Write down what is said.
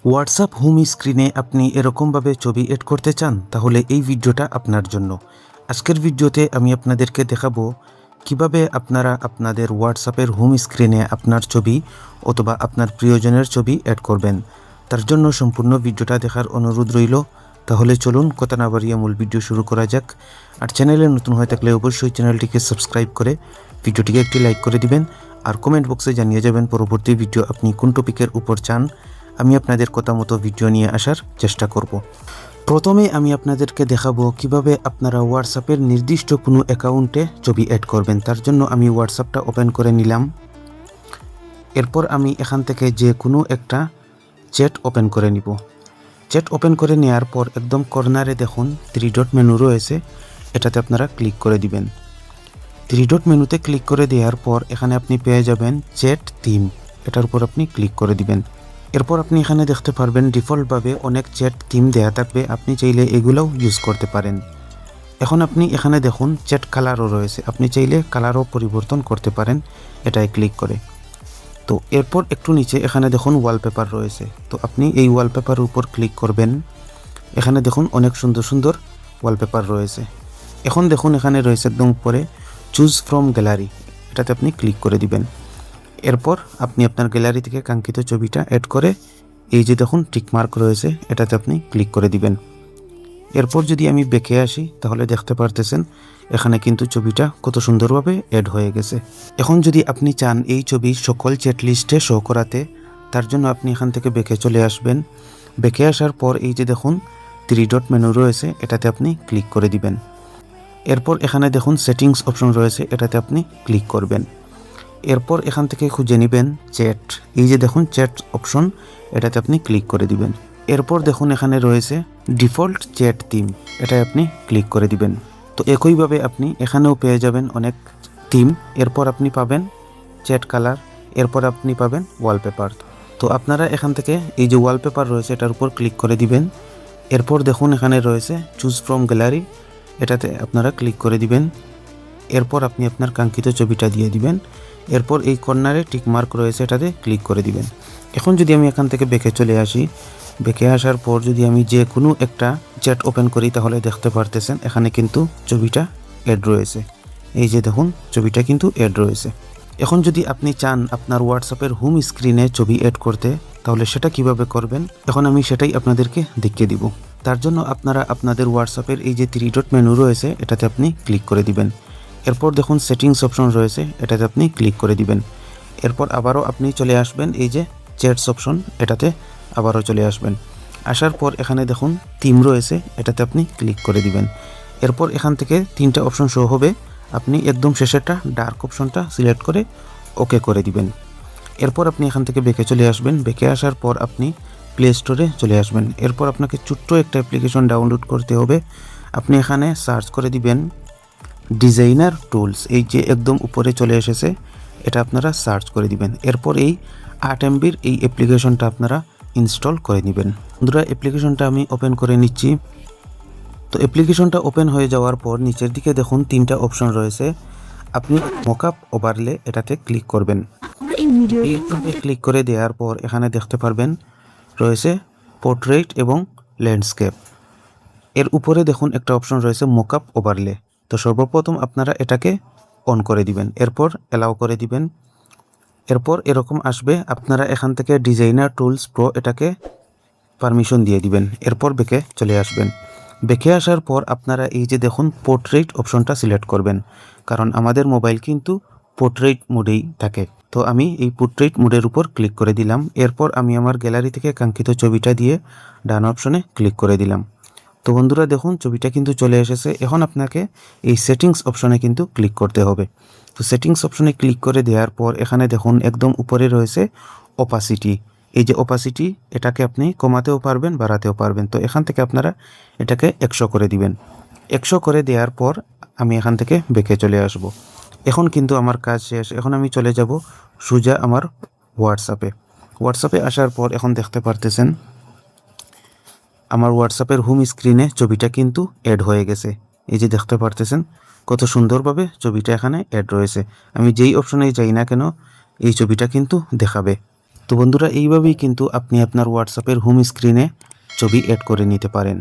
WhatsApp home স্ক্রিনে আপনি এরকমভাবে ছবি এড করতে চান, তাহলে এই ভিডিওটা আপনার জন্য। আজকের ভিডিওতে আমি আপনাদেরকে দেখাবো কিভাবে আপনারা আপনাদের হোয়াটসঅ্যাপের হোম স্ক্রিনে আপনার ছবি অথবা আপনার প্রিয়জনের ছবি অ্যাড করবেন। তার জন্য সম্পূর্ণ ভিডিওটা দেখার অনুরোধ রইল। তাহলে চলুন কথা না বাড়িয়ে মূল ভিডিও শুরু করা যাক। আর চ্যানেলে নতুন হয়ে থাকলে অবশ্যই চ্যানেলটিকে সাবস্ক্রাইব করে ভিডিওটিকে একটি লাইক করে দিবেন। আর কমেন্ট বক্সে জানিয়ে যাবেন পরবর্তী ভিডিও আপনি কোন টপিকের উপর চান, আমি আপনাদের কথা মতো ভিডিও নিয়ে আসার চেষ্টা করব। প্রথমে আমি আপনাদেরকে দেখাবো কিভাবে আপনারা হোয়াটসঅ্যাপের নির্দিষ্ট কোনো অ্যাকাউন্টে ছবি অ্যাড করবেন। তার জন্য আমি হোয়াটসঅ্যাপটা ওপেন করে নিলাম। এরপর আমি এখান থেকে যে কোনো একটা চ্যাট ওপেন করে নিব। চ্যাট ওপেন করে নেওয়ার পর একদম কর্নারে দেখুন 3 ডট মেনু রয়েছে, এটাতে আপনারা ক্লিক করে দিবেন। 3 ডট মেনুতে ক্লিক করে দেওয়ার পর এখানে আপনি পেয়ে যাবেন চ্যাট থিম, এটার উপর আপনি ক্লিক করে দিবেন। এরপর আপনি এখানে দেখতে পারবেন ডিফল্টভাবে অনেক চ্যাট থিম দেয়া থাকবে, আপনি চাইলে এগুলোও ইউজ করতে পারেন। এখন আপনি এখানে দেখুন চ্যাট কালারও রয়েছে, আপনি চাইলে কালারও পরিবর্তন করতে পারেন এটায় ক্লিক করে। তো এরপর একটু নিচে এখানে দেখুন ওয়ালপেপার রয়েছে, তো আপনি এই ওয়ালপেপারের উপর ক্লিক করবেন। এখানে দেখুন অনেক সুন্দর সুন্দর ওয়ালপেপার রয়েছে। এখন দেখুন এখানে রয়েছে একদম উপরে চুজ ফ্রম গ্যালারি, এটাতে আপনি ক্লিক করে দিবেন। এরপর আপনি আপনার গ্যালারি থেকে কাঙ্ক্ষিত ছবিটা অ্যাড করে এই যে দেখুন টিকমার্ক রয়েছে, এটাতে আপনি ক্লিক করে দিবেন। এরপর যদি আমি ব্যাকে আসি তাহলে দেখতে পারতেছেন এখানে কিন্তু ছবিটা কত সুন্দরভাবে অ্যাড হয়ে গেছে। এখন যদি আপনি চান এই ছবি সকল চ্যাট লিস্টে শো করাতে, তার জন্য আপনি এখান থেকে ব্যাকে চলে আসবেন। ব্যাকে আসার পর এই যে দেখুন 3 ডট মেনু রয়েছে, এটাতে আপনি ক্লিক করে দিবেন। এরপর এখানে দেখুন সেটিংস অপশন রয়েছে, এটাতে আপনি ক্লিক করবেন। এরপর এখান থেকে খুঁজে নেবেন চ্যাট, এই যে দেখুন চ্যাট অপশন, এটাতে আপনি ক্লিক করে দিবেন। এরপর দেখুন এখানে রয়েছে ডিফল্ট চ্যাট থিম, এটাই আপনি ক্লিক করে দিবেন। তো একইভাবে আপনি এখানেও পেয়ে যাবেন অনেক থিম। এরপর আপনি পাবেন চ্যাট কালার, এরপর আপনি পাবেন ওয়ালপেপার। তো আপনারা এখান থেকে এই যে ওয়ালপেপার রয়েছে এটার উপর ক্লিক করে দিবেন। এরপর দেখুন এখানে রয়েছে চুজ ফ্রম গ্যালারি, এটাতে আপনারা ক্লিক করে দিবেন। এরপর আপনি আপনার কাঙ্ক্ষিত ছবিটা দিয়ে দিবেন। এরপর এই কর্নারে টিকমার্ক রয়েছে, এটাতে ক্লিক করে দিবেন। এখন যদি আমি এখান থেকে ব্যাকে চলে আসি, ব্যাকে আসার পর যদি আমি যে কোনো একটা চ্যাট ওপেন করি তাহলে দেখতে পারতেছেন এখানে কিন্তু ছবিটা অ্যাড রয়েছে। এই যে দেখুন ছবিটা কিন্তু অ্যাড রয়েছে। এখন যদি আপনি চান আপনার হোয়াটসঅ্যাপের হোম স্ক্রিনে ছবি অ্যাড করতে, তাহলে সেটা কিভাবে করবেন এখন আমি সেটাই আপনাদেরকে দেখিয়ে দিব। তার জন্য আপনারা আপনাদের হোয়াটসঅ্যাপের এই যে 3 ডট মেনু রয়েছে, এটাতে আপনি ক্লিক করে দিবেন। এরপর দেখুন সেটিংস অপশন রয়েছে, এটাতে আপনি ক্লিক করে দিবেন। এরপর আবারও আপনি চলে আসবেন এই যে চ্যাটস অপশন, এটাতে আবারও চলে আসবেন। আসার পর এখানে দেখুন থিম রয়েছে, এটাতে আপনি ক্লিক করে দিবেন। এরপর এখান থেকে 3টা অপশন শো হবে, আপনি একদম শেষেরটা ডার্ক অপশনটা সিলেক্ট করে ওকে করে দিবেন। এরপর আপনি এখান থেকে ব্যাকে চলে আসবেন। ব্যাকে আসার পর আপনি প্লে স্টোরে চলে আসবেন। এরপর আপনাকে ছোট্ট একটা অ্যাপ্লিকেশন ডাউনলোড করতে হবে। আপনি এখানে সার্চ করে দিবেন ডিজাইনার টুলস, এই যে একদম উপরে চলে এসেছে, এটা আপনারা সার্চ করে দিবেন। এরপর এই 8 MBর এই অ্যাপ্লিকেশনটা আপনারা ইনস্টল করে নেবেন। বন্ধুরা অ্যাপ্লিকেশনটা আমি ওপেন করে নিচ্ছি। তো অ্যাপ্লিকেশনটা ওপেন হয়ে যাওয়ার পর নিচের দিকে দেখুন 3টা অপশন রয়েছে, আপনি মকআপ ওভারলে এটাতে ক্লিক করবেন। এইভাবে ক্লিক করে দেওয়ার পর এখানে দেখতে পারবেন রয়েছে পোর্ট্রেট এবং ল্যান্ডস্কেপ। এর উপরে দেখুন একটা অপশন রয়েছে মকআপ ওভারলে। তো সর্বপ্রথম আপনারা এটাকে অন করে দিবেন, এরপর অ্যালাউ করে দিবেন। এরপর এরকম আসবে, আপনারা এখান থেকে ডিজাইনার টুলস প্রো এটাকে পারমিশন দিয়ে দিবেন। এরপর ব্যাকে চলে আসবেন। ব্যাকে আসার পর আপনারা এই যে দেখুন পোর্ট্রেট অপশনটা সিলেক্ট করবেন, কারণ আমাদের মোবাইল কিন্তু পোর্ট্রেট মোডেই থাকে। তো আমি এই পোর্ট্রেট মোডের উপর ক্লিক করে দিলাম। এরপর আমি আমার গ্যালারি থেকে কাঙ্ক্ষিত ছবিটা দিয়ে ডান অপশনে ক্লিক করে দিলাম। তো বন্ধুরা দেখুন ছবিটা কিন্তু চলে এসেছে। এখন আপনাকে এই সেটিংস অপশনে কিন্তু ক্লিক করতে হবে। তো সেটিংস অপশনে ক্লিক করে দেওয়ার পর এখানে দেখুন একদম উপরে রয়েছে অপাসিটি, এই যে অপাসিটি, এটাকে আপনি কমাতেও পারবেন বাড়াতেও পারবেন। তো এখান থেকে আপনারা এটাকে 100 করে দিবেন। 100 করে দেওয়ার পর আমি এখান থেকে ব্যাকে চলে আসব। এখন কিন্তু আমার কাজ শেষ। এখন আমি চলে যাব সোজা আমার হোয়াটসঅ্যাপে আসার পর এখন দেখতে পারতেছেন আমার হোয়াটসঅ্যাপের হোম স্ক্রিনে ছবিটা কিন্তু অ্যাড হয়ে গেছে। এই যে দেখতে পারতেছেন কত সুন্দরভাবে ছবিটা এখানে অ্যাড রয়েছে। আমি যেই অপশনে যাই না কেন এই ছবিটা কিন্তু দেখাবে। তো বন্ধুরা এইভাবেই কিন্তু আপনি আপনার হোয়াটসঅ্যাপের হোম স্ক্রিনে ছবি অ্যাড করে নিতে পারেন।